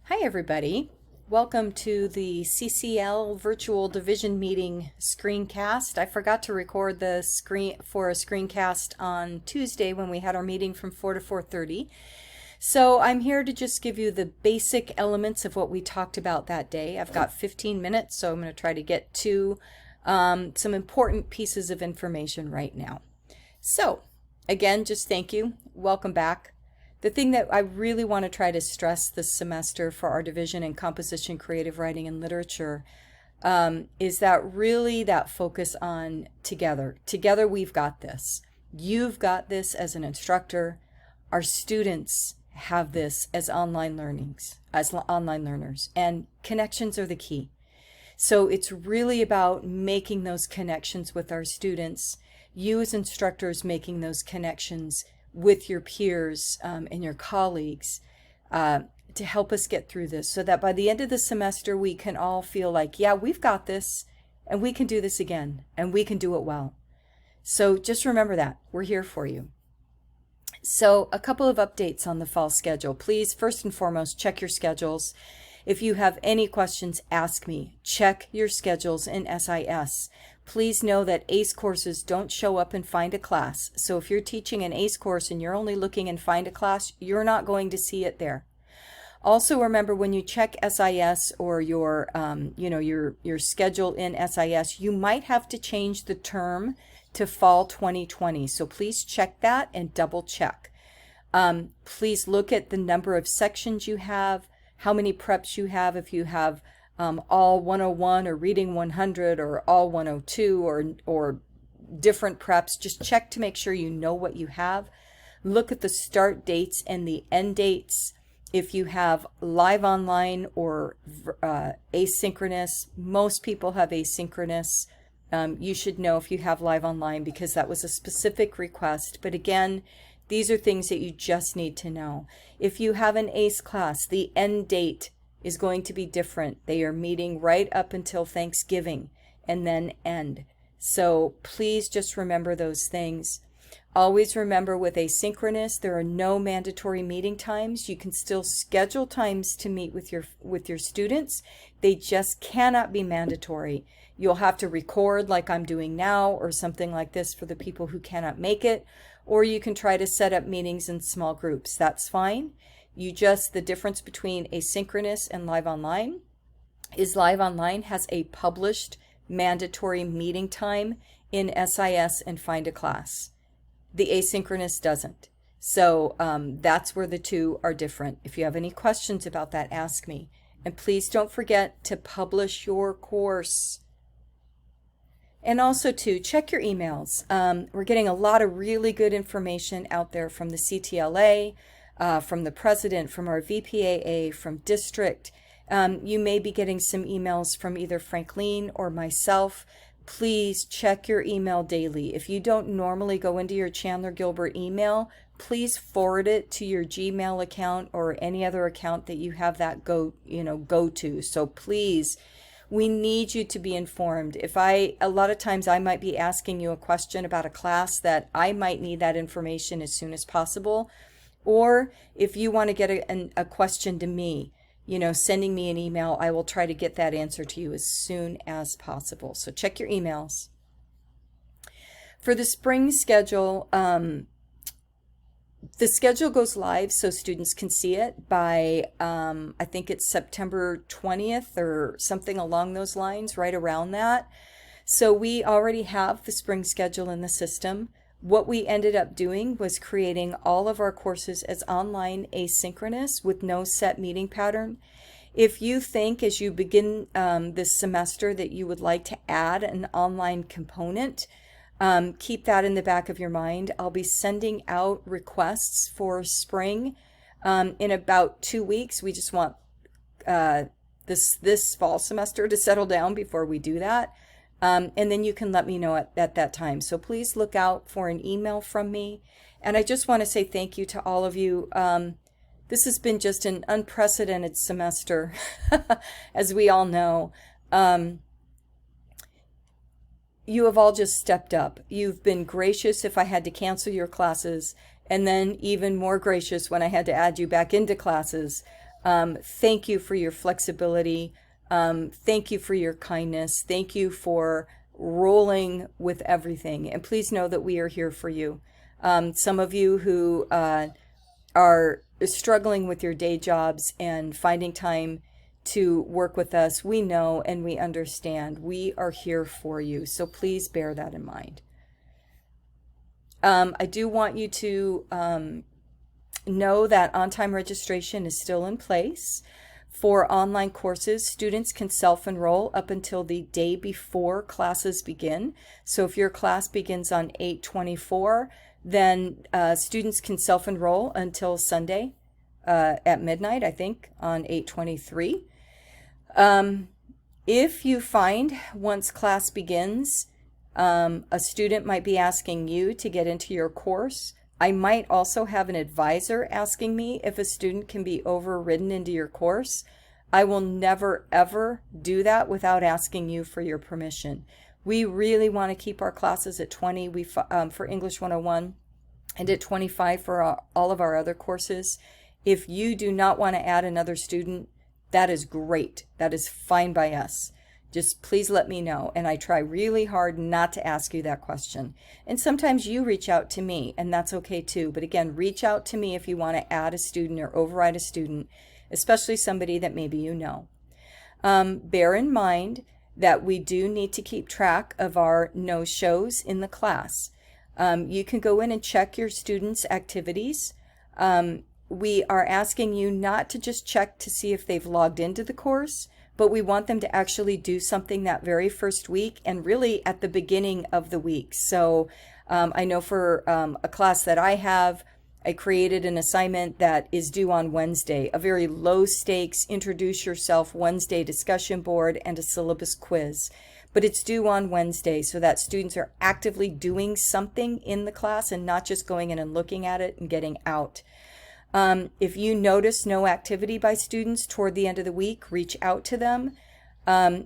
Hi everybody. Welcome to the CCL virtual division meeting screencast. I forgot to record the screen for a screencast on Tuesday when we had our meeting from 4 to 4:30. So I'm here to just give you the basic elements of what we talked about that day. I've got 15 minutes, so I'm going to try to get to some important pieces of information right now. So again, just thank you. Welcome back. The thing that I really want to try to stress this semester for our division in composition, creative writing, and literature is that focus on together. Together we've got this. You've got this as an instructor. Our students have this as online learners, and connections are the key. So it's really about making those connections with our students. You as instructors making those connections with your peers and your colleagues to help us get through this so that by the end of the semester we can all feel like, yeah, we've got this and we can do this again and we can do it well. So just remember that. We're here for you. So a couple of updates on the fall schedule. Please, first and foremost, check your schedules. If you have any questions, ask me. Check your schedules in SIS. Please know that ACE courses don't show up in Find a Class. So if you're teaching an ACE course and you're only looking in Find a Class, you're not going to see it there. Also remember, when you check SIS or your schedule in SIS, you might have to change the term to fall 2020. So please check that and double check. Please look at the number of sections you have, how many preps you have, if you have all 101 or reading 100 or all 102 or different preps. Just check to make sure you know what you have. Look at the start dates and the end dates. If you have live online or asynchronous, most people have asynchronous. You should know if you have live online because that was a specific request. But again, these are things that you just need to know. If you have an ACE class, the end date is going to be different. They are meeting right up until Thanksgiving and then end. So please just remember those things. Always remember, with asynchronous, there are no mandatory meeting times. You can still schedule times to meet with your students. They just cannot be mandatory. You'll have to record like I'm doing now or something like this for the people who cannot make it, or you can try to set up meetings in small groups. That's fine. The difference between asynchronous and live online is live online has a published mandatory meeting time in SIS and Find a Class. The asynchronous doesn't. So that's where the two are different. If you have any questions about that, ask me. And please don't forget to publish your course. And also to check your emails. We're getting a lot of really good information out there from the CTLA, from the president, from our VPAA, from district. You may be getting some emails from either Frankline or myself. Please check your email daily. If you don't normally go into your Chandler Gilbert email, please forward it to your Gmail account or any other account that you have that go to. So please, we need you to be informed. A lot of times I might be asking you a question about a class that I might need that information as soon as possible. Or if you want to get a question to me, sending me an email, I will try to get that answer to you as soon as possible. So check your emails. For the spring schedule, the schedule goes live so students can see it by, I think it's September 20th or something along those lines, right around that. So we already have the spring schedule in the system. What we ended up doing was creating all of our courses as online asynchronous with no set meeting pattern. If you think as you begin this semester that you would like to add an online component, keep that in the back of your mind. I'll be sending out requests for spring in about 2 weeks. We just want this fall semester to settle down before we do that. And then you can let me know at that time. So please look out for an email from me. And I just want to say thank you to all of you. This has been just an unprecedented semester, as we all know. You have all just stepped up. You've been gracious if I had to cancel your classes, and then even more gracious when I had to add you back into classes. Thank you for your flexibility. Thank you for your kindness. Thank you for rolling with everything. And please know that we are here for you. Some of you who are struggling with your day jobs and finding time to work with us, we know and we understand. We are here for you. So please bear that in mind. I do want you to know that on-time registration is still in place. For online courses, students can self-enroll up until the day before classes begin. So if your class begins on 8/24, then students can self-enroll until Sunday at midnight, I think, on 8/23. If you find once class begins, a student might be asking you to get into your course, I might also have an advisor asking me if a student can be overridden into your course. I will never, ever do that without asking you for your permission. We really want to keep our classes at 20 for English 101 and at 25 for all of our other courses. If you do not want to add another student, that is great. That is fine by us. Just please let me know. And I try really hard not to ask you that question. And sometimes you reach out to me, and that's okay too. But again, reach out to me if you want to add a student or override a student, especially somebody that maybe you know. Bear in mind that we do need to keep track of our no-shows in the class. You can go in and check your students' activities. We are asking you not to just check to see if they've logged into the course, but we want them to actually do something that very first week and really at the beginning of the week. So I know for a class that I have, I created an assignment that is due on Wednesday, a very low stakes, introduce yourself Wednesday discussion board and a syllabus quiz. But it's due on Wednesday so that students are actively doing something in the class and not just going in and looking at it and getting out. If you notice no activity by students toward the end of the week, reach out to them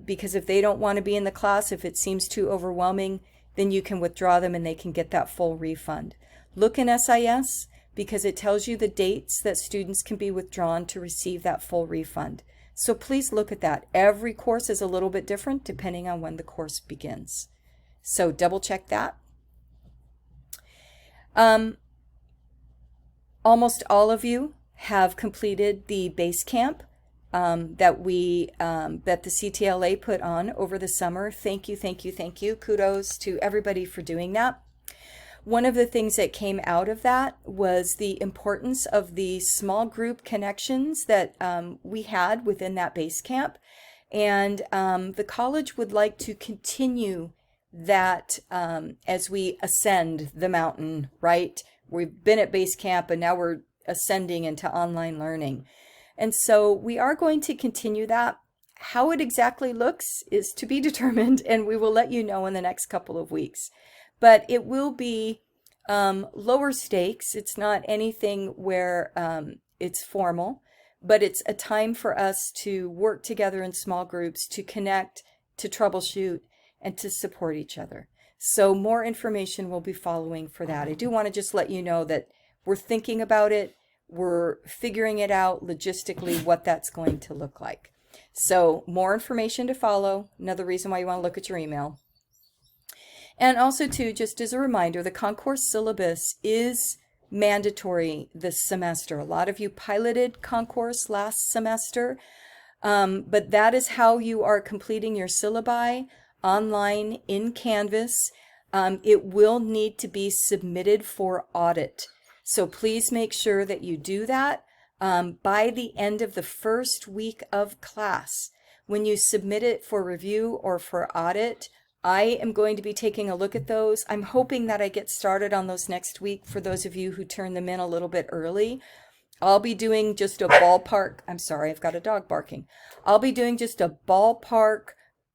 because if they don't want to be in the class, if it seems too overwhelming, then you can withdraw them and they can get that full refund. Look in SIS because it tells you the dates that students can be withdrawn to receive that full refund. So please look at that. Every course is a little bit different depending on when the course begins. So double check that. Almost all of you have completed the base camp that the CTLA put on over the summer. Thank you, thank you, thank you. Kudos to everybody for doing that. One of the things that came out of that was the importance of the small group connections that we had within that base camp. And the college would like to continue that as we ascend the mountain, right? We've been at base camp and now we're ascending into online learning. And so we are going to continue that. How it exactly looks is to be determined, and we will let you know in the next couple of weeks. But it will be lower stakes. It's not anything where it's formal, but it's a time for us to work together in small groups, to connect, to troubleshoot, and to support each other. So more information will be following for that. I do want to just let you know that we're thinking about it. We're figuring it out logistically what that's going to look like. So more information to follow. Another reason why you want to look at your email. And also too, just as a reminder, the Concourse Syllabus is mandatory this semester. A lot of you piloted Concourse last semester, but that is how you are completing your syllabi online in Canvas. It will need to be submitted for audit. So please make sure that you do that by the end of the first week of class. When you submit it for review or for audit, I am going to be taking a look at those. I'm hoping that I get started on those next week for those of you who turn them in a little bit early. I'll be doing just a ballpark, I'm sorry, I've got a dog barking. I'll be doing just a ballpark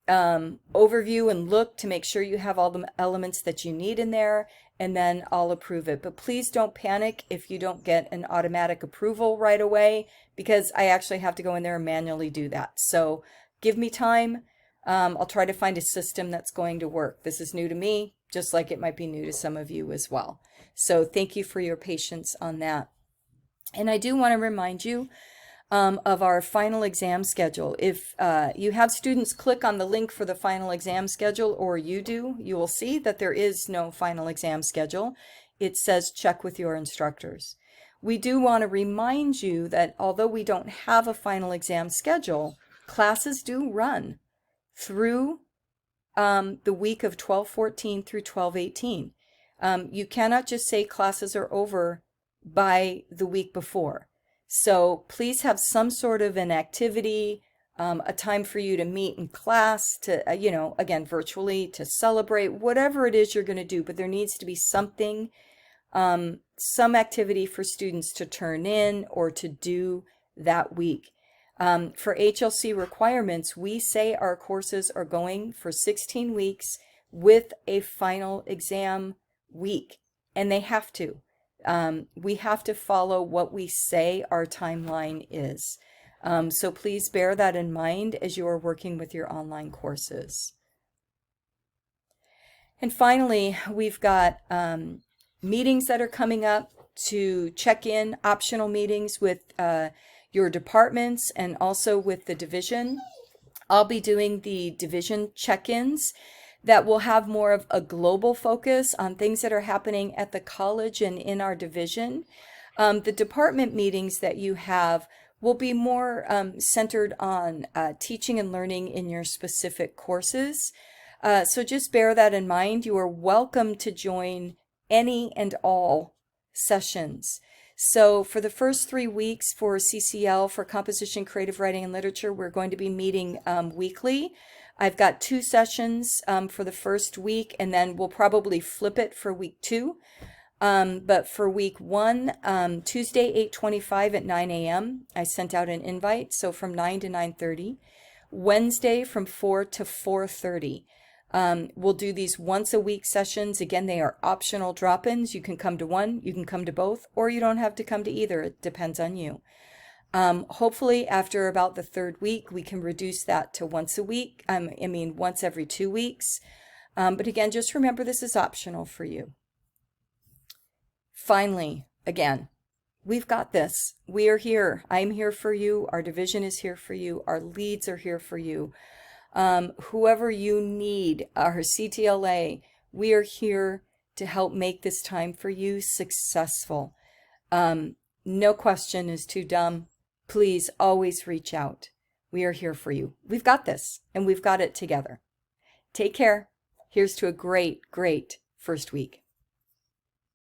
overview and look to make sure you have all the elements that you need in there, and then I'll approve it. But please don't panic if you don't get an automatic approval right away, because I actually have to go in there and manually do that. So give me time. I'll try to find a system that's going to work. This is new to me, just like it might be new to some of you as well. So thank you for your patience on that. And I do want to remind you, of our final exam schedule. If you have students click on the link for the final exam schedule, or you do, you will see that there is no final exam schedule. It says check with your instructors. We do want to remind you that although we don't have a final exam schedule, classes do run through the week of 12/14 through 12/18. You cannot just say classes are over by the week before. So please have some sort of an activity, a time for you to meet in class, to, again, virtually, to celebrate, whatever it is you're going to do, but there needs to be something, some activity for students to turn in or to do that week. For HLC requirements, we say our courses are going for 16 weeks with a final exam week, and they have to. We have to follow what we say our timeline is. So please bear that in mind as you are working with your online courses. And finally, we've got meetings that are coming up to check in, optional meetings with your departments and also with the division. I'll be doing the division check-ins that will have more of a global focus on things that are happening at the college and in our division. The department meetings that you have will be more centered on teaching and learning in your specific courses. So just bear that in mind. You are welcome to join any and all sessions. So for the first 3 weeks for CCL, for Composition, Creative Writing, and Literature, we're going to be meeting weekly. I've got 2 sessions for the first week, and then we'll probably flip it for week 2. But for week 1, Tuesday, 8:25 at 9 a.m., I sent out an invite, so from 9 to 9:30. Wednesday from 4 to 4:30. We'll do these once a week sessions. Again, they are optional drop-ins. You can come to one, you can come to both, or you don't have to come to either. It depends on you. Hopefully after about the 3rd week, we can reduce that to once a week. Once every 2 weeks. But again, just remember this is optional for you. Finally, again, we've got this. We are here. I'm here for you. Our division is here for you. Our leads are here for you. Whoever you need, our CTLA, we are here to help make this time for you successful. No question is too dumb. Please always reach out. We are here for you. We've got this, and we've got it together. Take care. Here's to a great, great first week.